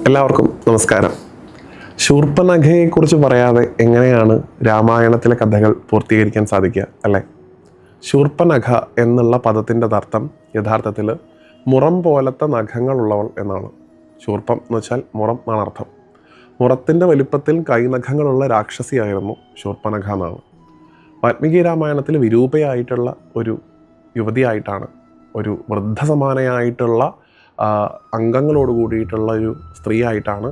എല്ലാവർക്കും നമസ്കാരം. ശൂർപ്പണഖയെക്കുറിച്ച് പറയാതെ എങ്ങനെയാണ് രാമായണത്തിലെ കഥകൾ പൂർത്തീകരിക്കാൻ സാധിക്കുക, അല്ലേ? ശൂർപ്പണഖ എന്നുള്ള പദത്തിൻ്റെ അർത്ഥം യഥാർത്ഥത്തിൽ മുറം പോലത്തെ നഖങ്ങളുള്ളവൾ എന്നാണ്. ശൂർപ്പം എന്ന് വെച്ചാൽ മുറം എന്നാണ് അർത്ഥം. മുറത്തിൻ്റെ വലിപ്പത്തിൽ കൈനഖങ്ങളുള്ള രാക്ഷസിയായിരുന്നു ശൂർപ്പണഖ എന്നാണ്. വാൽമീകി രാമായണത്തിൽ വിരൂപയായിട്ടുള്ള ഒരു യുവതിയായിട്ടാണ്, ഒരു വൃദ്ധസമാനയായിട്ടുള്ള അംഗങ്ങളോട് കൂടിയിട്ടുള്ള ഒരു സ്ത്രീയായിട്ടാണ്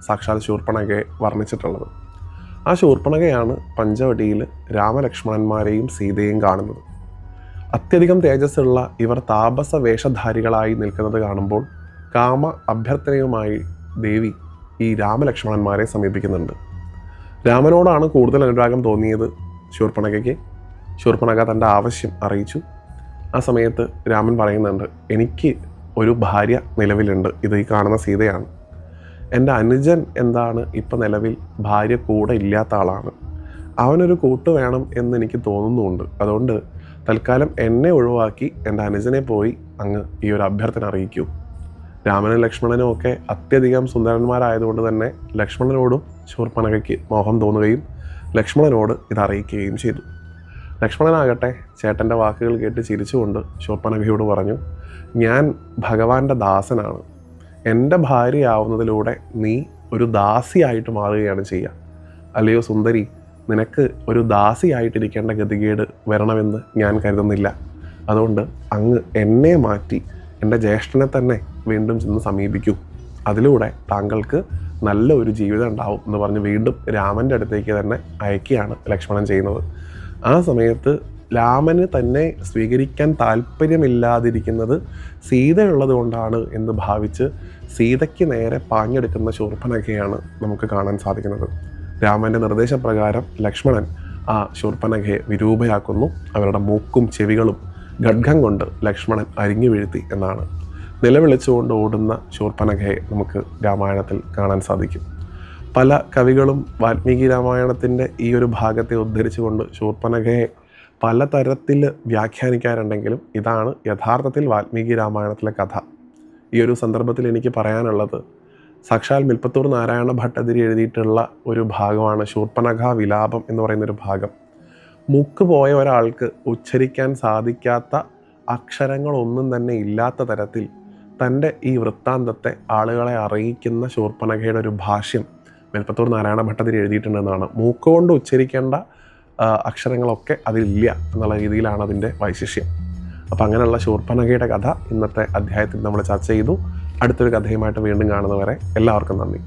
സാക്ഷാൽ ശൂർപ്പണഖയെ വർണ്ണിച്ചിട്ടുള്ളത്. ആ ശൂർപ്പണഖയാണ് പഞ്ചവടിയിൽ രാമലക്ഷ്മണന്മാരെയും സീതയെയും കാണുന്നത്. അത്യധികം തേജസ്സുള്ള ഇവർ താപസ വേഷധാരികളായി നിൽക്കുന്നത് കാണുമ്പോൾ കാമ അഭ്യർത്ഥനയുമായി ദേവി ഈ രാമലക്ഷ്മണന്മാരെ സമീപിക്കുന്നുണ്ട്. രാമനോടാണ് കൂടുതൽ അനുരാഗം തോന്നിയത് ശൂർപ്പണഖയ്ക്ക്. ശൂർപ്പണഖ തൻ്റെ ആവശ്യം അറിയിച്ചു. ആ സമയത്ത് രാമൻ പറയുന്നുണ്ട്, എനിക്ക് ഒരു ഭാര്യ നിലവിലുണ്ട്, ഇത് ഈ കാണുന്ന സീതയാണ്. എൻ്റെ അനുജൻ എന്താണ് ഇപ്പം നിലവിൽ ഭാര്യ കൂടെ ഇല്ലാത്ത ആളാണ്. അവനൊരു കൂട്ട് വേണം എന്ന് എനിക്ക് തോന്നുന്നുണ്ട്. അതുകൊണ്ട് തൽക്കാലം എന്നെ ഒഴിവാക്കി എൻ്റെ അനുജനെ പോയി അങ്ങ് ഈ ഒരു അഭ്യർത്ഥന അറിയിക്കൂ. രാമനും ലക്ഷ്മണനും ഒക്കെ അത്യധികം സുന്ദരന്മാരായതുകൊണ്ട് തന്നെ ലക്ഷ്മണനോടും ശൂർപ്പണഖയ്ക്ക് മോഹം തോന്നുകയും ലക്ഷ്മണനോട് ഇത് അറിയിക്കുകയും ചെയ്തു. ലക്ഷ്മണനാകട്ടെ ചേട്ടൻ്റെ വാക്കുകൾ കേട്ട് ചിരിച്ചുകൊണ്ട് ശൂർപ്പണഖയോട് പറഞ്ഞു, ഞാൻ ഭഗവാന്റെ ദാസനാണ്. എൻ്റെ ഭാര്യയാവുന്നതിലൂടെ നീ ഒരു ദാസിയായിട്ട് മാറുകയാണ് ചെയ്യുക. അല്ലയോ സുന്ദരി, നിനക്ക് ഒരു ദാസിയായിട്ടിരിക്കേണ്ട ഗതികേട് വരണമെന്ന് ഞാൻ കരുതുന്നില്ല. അതുകൊണ്ട് അങ്ങ് എന്നെ മാറ്റി എൻ്റെ ജ്യേഷ്ഠനെ തന്നെ വീണ്ടും ചെന്ന് സമീപിക്കൂ. അതിലൂടെ താങ്കൾക്ക് നല്ല ഒരു ജീവിതം ഉണ്ടാവും എന്ന് പറഞ്ഞ് വീണ്ടും രാമൻ്റെ അടുത്തേക്ക് തന്നെ അയക്കുകയാണ് ലക്ഷ്മണൻ ചെയ്യുന്നത്. ആ സമയത്ത് രാമന് തന്നെ സ്വീകരിക്കാൻ താല്പര്യമില്ലാതിരിക്കുന്നത് സീതയുള്ളത് കൊണ്ടാണ് എന്ന് ഭാവിച്ച് സീതയ്ക്ക് നേരെ പാഞ്ഞെടുക്കുന്ന ശൂർപ്പണഖയാണ് നമുക്ക് കാണാൻ സാധിക്കുന്നത്. രാമൻ്റെ നിർദ്ദേശപ്രകാരം ലക്ഷ്മണൻ ആ ശൂർപ്പണഖയെ വിരൂപയാക്കുന്നു. അവരുടെ മൂക്കും ചെവികളും ഖഡ്ഗം കൊണ്ട് ലക്ഷ്മണൻ അരിഞ്ഞു വീഴ്ത്തി എന്നാണ്. നിലവിളിച്ചുകൊണ്ട് ഓടുന്ന ശൂർപ്പണഖയെ നമുക്ക് രാമായണത്തിൽ കാണാൻ സാധിക്കും. പല കവികളും വാൽമീകി രാമായണത്തിൻ്റെ ഈ ഒരു ഭാഗത്തെ ഉദ്ധരിച്ചുകൊണ്ട് ശൂർപ്പണഖയെ പലതരത്തിൽ വ്യാഖ്യാനിക്കാറുണ്ടെങ്കിലും ഇതാണ് യഥാർത്ഥത്തിൽ വാൽമീകി രാമായണത്തിലെ കഥ. ഈ ഒരു സന്ദർഭത്തിൽ എനിക്ക് പറയാനുള്ളത്, സാക്ഷാൽ മിൽപ്പത്തൂർ നാരായണ ഭട്ടതിരി എഴുതിയിട്ടുള്ള ഒരു ഭാഗമാണ് ശൂർപ്പണഖ വിലാപം എന്ന് പറയുന്നൊരു ഭാഗം. മൂക്ക് പോയ ഒരാൾക്ക് ഉച്ചരിക്കാൻ സാധിക്കാത്ത അക്ഷരങ്ങളൊന്നും തന്നെ ഇല്ലാത്ത തരത്തിൽ തൻ്റെ ഈ വൃത്താന്തത്തെ ആളുകളെ അറിയിക്കുന്ന ശൂർപ്പണഖയുടെ ഒരു ഭാഷ്യം മേൽപ്പത്തൂർ നാരായണ ഭട്ടതിരി എഴുതിയിട്ടുണ്ടെന്നാണ്. മൂക്കുകൊണ്ട് ഉച്ചരിക്കേണ്ട അക്ഷരങ്ങളൊക്കെ അതിലില്ല എന്നുള്ള രീതിയിലാണ് അതിൻ്റെ വൈശിഷ്യം. അപ്പം അങ്ങനെയുള്ള ശൂർപ്പണഖയുടെ കഥ ഇന്നത്തെ അധ്യായത്തിൽ നമ്മൾ ചർച്ച ചെയ്തു. അടുത്തൊരു കഥയുമായിട്ട് വീണ്ടും കാണുന്നവരെ എല്ലാവർക്കും നന്ദി.